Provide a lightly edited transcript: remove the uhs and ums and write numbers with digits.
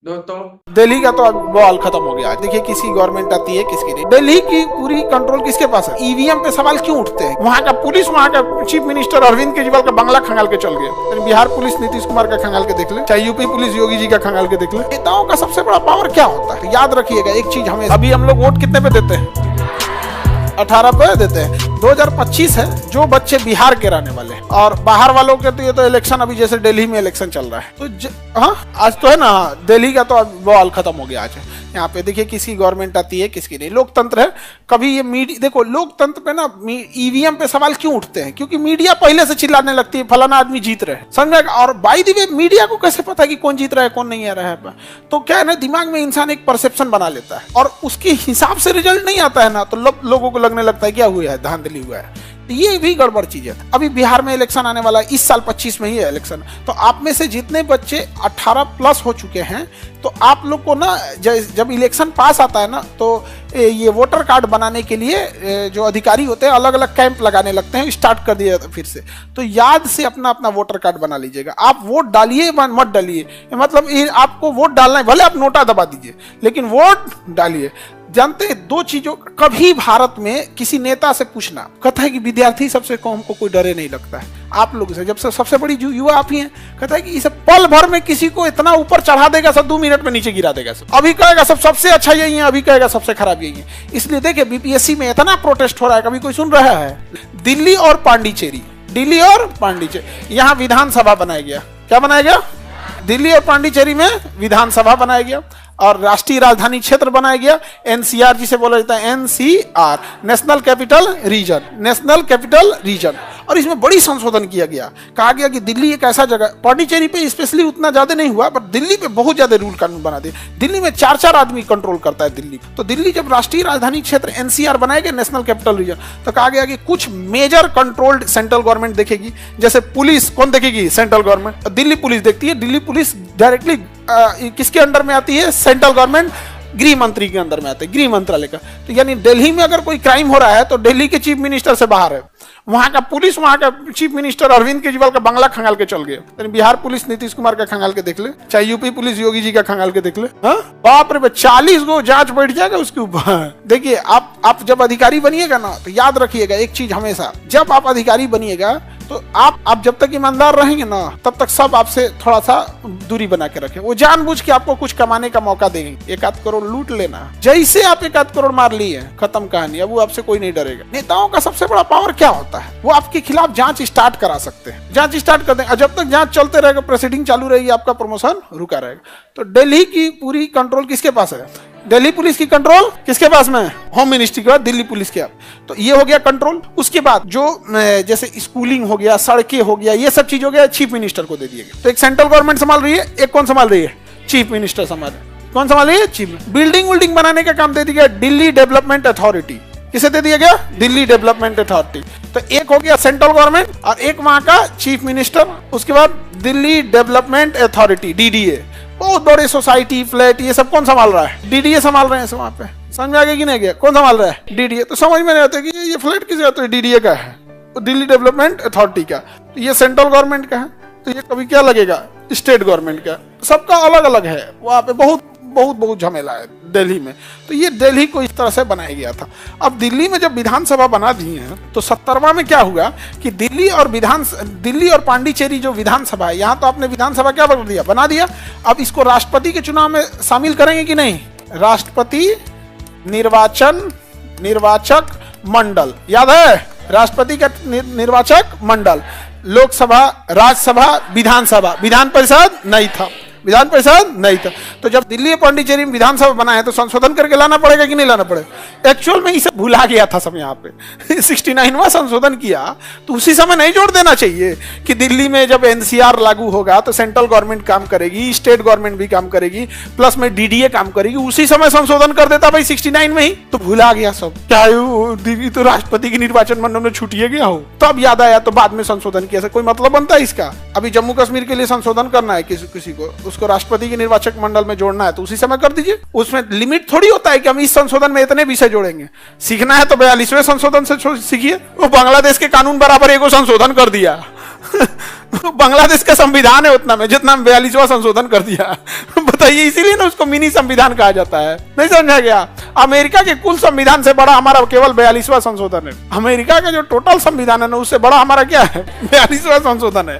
दोस्तों दिल्ली का तो अब बवाल खत्म हो गया। देखिए किसी गवर्नमेंट आती है किसकी नहीं। दिल्ली की पूरी कंट्रोल किसके पास है? ईवीएम पे सवाल क्यों उठते हैं? वहाँ का पुलिस, वहाँ का चीफ मिनिस्टर अरविंद केजरीवाल का बंगला खंगाल के चल गया। बिहार पुलिस नीतीश कुमार का खंगाल के देख ले, चाहे यूपी पुलिस योगी जी का खंगाल के देख ले। नेताओं का सबसे बड़ा पावर क्या होता है? याद रखिएगा एक चीज, हमें अभी हम लोग वोट कितने पे देते हैं? 18 पे देते हैं। 2025 है, जो बच्चे बिहार के रहने वाले हैं और बाहर वालों के तो ये तो इलेक्शन, अभी जैसे दिल्ली में इलेक्शन चल रहा है तो हाँ आज तो है ना, दिल्ली का तो अब बवाल खत्म हो गया। आज यहाँ पे देखिए किसी गवर्नमेंट आती है किसकी नहीं। लोकतंत्र है, कभी ये मीडिया देखो, लोकतंत्र पे ना ईवीएम पे सवाल क्यों उठते हैं? क्योंकि मीडिया पहले से चिल्लाने लगती है फलाना आदमी जीत रहे हैं, समझ। और बाय द वे मीडिया को कैसे पता है कि कौन जीत रहा है कौन नहीं आ रहा है? तो क्या है ना, दिमाग में इंसान एक परसेप्शन बना लेता है और उसके हिसाब से रिजल्ट नहीं आता है ना, तो लोगों को लगने लगता है क्या हुआ है, धांधली हुआ है। ये भी गड़बड़ चीज है। अभी बिहार में इलेक्शन आने वाला है, इस साल 25 में ही है इलेक्शन। तो आप में से जितने बच्चे 18 प्लस हो चुके हैं, तो आप लोग को ना जब इलेक्शन पास आता है ना, तो ये वोटर कार्ड बनाने के लिए जो अधिकारी होते हैं अलग अलग कैंप लगाने लगते हैं, स्टार्ट कर दिया फिर से। तो याद से अपना अपना वोटर कार्ड बना लीजिएगा। आप वोट डालिए मत डालिए, मतलब आपको वोट डालना है, भले आप नोटा दबा दीजिए लेकिन वोट डालिए। जानते हैं दो चीजों, कभी भारत में किसी नेता से पूछना, कहता है कि विद्यार्थी सबसे कम को कोई डरे नहीं लगता है आप लोग से, जब से सबसे बड़ी युवा आप ही हैं। कहता है कि इसे पल भर में किसी को इतना ऊपर चढ़ा देगा, सब 2 मिनट में नीचे गिरा देगा। सब अभी कहेगा सबसे अच्छा यही है, अभी कहेगा सबसे खराब यही है। इसलिए देखिए बीपीएससी में इतना प्रोटेस्ट हो रहा है, कभी कोई सुन रहा है? दिल्ली और पांडिचेरी, यहाँ विधानसभा बनाया गया। क्या बनाया गया? दिल्ली और पांडिचेरी में विधानसभा बनाया गया और राष्ट्रीय राजधानी क्षेत्र बनाया गया। एनसीआर जिसे बोला जाता है, एनसीआर, नेशनल कैपिटल रीजन। और इसमें बड़ी संशोधन किया गया। कहा गया कि दिल्ली एक ऐसा जगह, पांडिचेरी पे स्पेशली उतना ज्यादा नहीं हुआ, पर दिल्ली पे बहुत ज्यादा रूल कानून बना दिए। दिल्ली में 4 आदमी कंट्रोल करता है दिल्ली। तो दिल्ली जब राष्ट्रीय राजधानी क्षेत्र एनसीआर बनाया गया, नेशनल कैपिटल रीजन, तो कहा गया कि कुछ मेजर कंट्रोल्ड सेंट्रल गवर्नमेंट देखेगी। जैसे पुलिस कौन देखेगी? Central government. दिल्ली पुलिस देखती है। दिल्ली पुलिस डायरेक्टली किसके अंडर में आती है? सेंट्रल गवर्नमेंट, गृह मंत्री के अंदर में आते हैं, गृह मंत्रालय का। तो यानी दिल्ली में अगर कोई क्राइम हो रहा है तो दिल्ली के चीफ मिनिस्टर से बाहर है। वहां का पुलिस, वहां का चीफ मिनिस्टर अरविंद केजरीवाल का बंगला खंगाल के चल गया। बिहार पुलिस नीतीश कुमार का खंगाल के देख ले, चाहे यूपी पुलिस योगी जी का खंगाल के देख ले। बाप रे, 40 गो जांच बैठ जाएगा उसके ऊपर। देखिए आप जब अधिकारी बनिएगा ना, तो याद रखिएगा एक चीज हमेशा, जब आप अधिकारी बनिएगा तो आप जब तक ईमानदार रहेंगे ना, तब तक सब आपसे थोड़ा सा दूरी बना के रखें। वो जानबूझ के आपको कुछ कमाने का मौका देंगे, 1-8 करोड़ लूट लेना। जैसे आप 1-8 करोड़ मार लिए, खत्म कहानी। अब वो आपसे कोई नहीं डरेगा। नेताओं का सबसे बड़ा पावर क्या होता है? वो आपके खिलाफ जांच स्टार्ट करा सकते हैं, जांच स्टार्ट कर दें। जब तक जांच चलते रहेगा, प्रोसीडिंग चालू रहेगी, आपका प्रमोशन रुका रहेगा। तो दिल्ली की पूरी कंट्रोल किसके पास है? दिल्ली पुलिस की कंट्रोल किसके पास में? होम मिनिस्ट्री के बाद दिल्ली पुलिस के। तो ये हो गया कंट्रोल। उसके बाद जो जैसे स्कूलिंग हो गया, सड़कें हो गया, ये सब चीज हो गया, चीफ मिनिस्टर को दे दिया गया। तो एक सेंट्रल गवर्नमेंट संभाल रही है, एक कौन संभाल रही है? चीफ मिनिस्टर संभाल रही है। कौन संभाल रही है? चीफ। बिल्डिंग बनाने का काम दे दिया दिल्ली डेवलपमेंट अथॉरिटी। किसे दे दिया गया? Delhi development authority. तो एक हो गया सेंट्रल गवर्नमेंट और एक वहां का चीफ मिनिस्टर। उसके बाद दिल्ली डेवलपमेंट अथॉरिटी, डीडीए। बहुत बड़े सोसाइटी, फ्लैट, ये सब कौन संभाल रहा है? डीडीए संभाल रहे हैं। वहां पे समझ में आ गया कि नहीं गया? कौन संभाल रहा है? डीडीए। तो समझ में नहीं आता कि ये फ्लैट किसे आता है? डीडीए का है, दिल्ली डेवलपमेंट अथॉरिटी का। तो ये सेंट्रल गवर्नमेंट का है, तो ये कभी क्या लगेगा? स्टेट गवर्नमेंट का। सबका अलग अलग है। वहां पे बहुत झमेला है दिल्ली में। तो ये दिल्ली को इस तरह से बनाया गया था। अब दिल्ली में जब विधानसभा बना दी है, तो 70वां में क्या हुआ कि दिल्ली और पांडिचेरी जो विधानसभा है, यहाँ तो आपने विधानसभा क्या बना दिया। अब इसको राष्ट्रपति के चुनाव में शामिल करेंगे कि नहीं? राष्ट्रपति निर्वाचक मंडल, याद है? राष्ट्रपति का निर्वाचक मंडल, लोकसभा, राज्यसभा, विधान परिषद नहीं था। तो जब दिल्ली और पांडिचेरी में विधानसभा बनाए तो संशोधन करके लाना पड़ेगा कि नहीं लाना पड़ेगा? एक्चुअल में इसे भुला गया था सब यहाँ पे। 69वां संशोधन किया, तो उसी समय नहीं जोड़ देना चाहिए कि दिल्ली में जब एनसीआर लागू होगा तो सेंट्रल गवर्नमेंट काम करेगी, स्टेट गवर्नमेंट भी काम करेगी, प्लस में डीडीए काम करेगी। उसी समय संशोधन कर देता भाई 69 में ही। तो भुला गया सब। क्या दिल्ली तो राष्ट्रपति के निर्वाचन मंडल में छूटिए गया हो, तो अब याद आया, तो बाद में संशोधन किया। कोई मतलब बनता है इसका? अभी जम्मू कश्मीर के लिए संशोधन करना है किसी को, उसको राष्ट्रपति के निर्वाचक मंडल में जोड़ना है, तो उसी समय कर दीजिए। उसमें लिमिट थोड़ी होता है कि हम इस संशोधन में इतने विषय जोड़ेंगे। सीखना है तो 42वें संशोधन से सीखिए। वो बांग्लादेश के कानून बराबर एगो संशोधन कर दिया। बांग्लादेश का संविधान है उतना में, जितना 42वां संशोधन कर दिया। बताइए। सही है, इसीलिए ना उसको मिनी संविधान कहा जाता है। नहीं समझा गया? अमेरिका के कुल संविधान से बड़ा हमारा केवल 42वां संशोधन है। अमेरिका का जो टोटल संविधान है ना, उससे बड़ा हमारा क्या है? 42वां संशोधन है।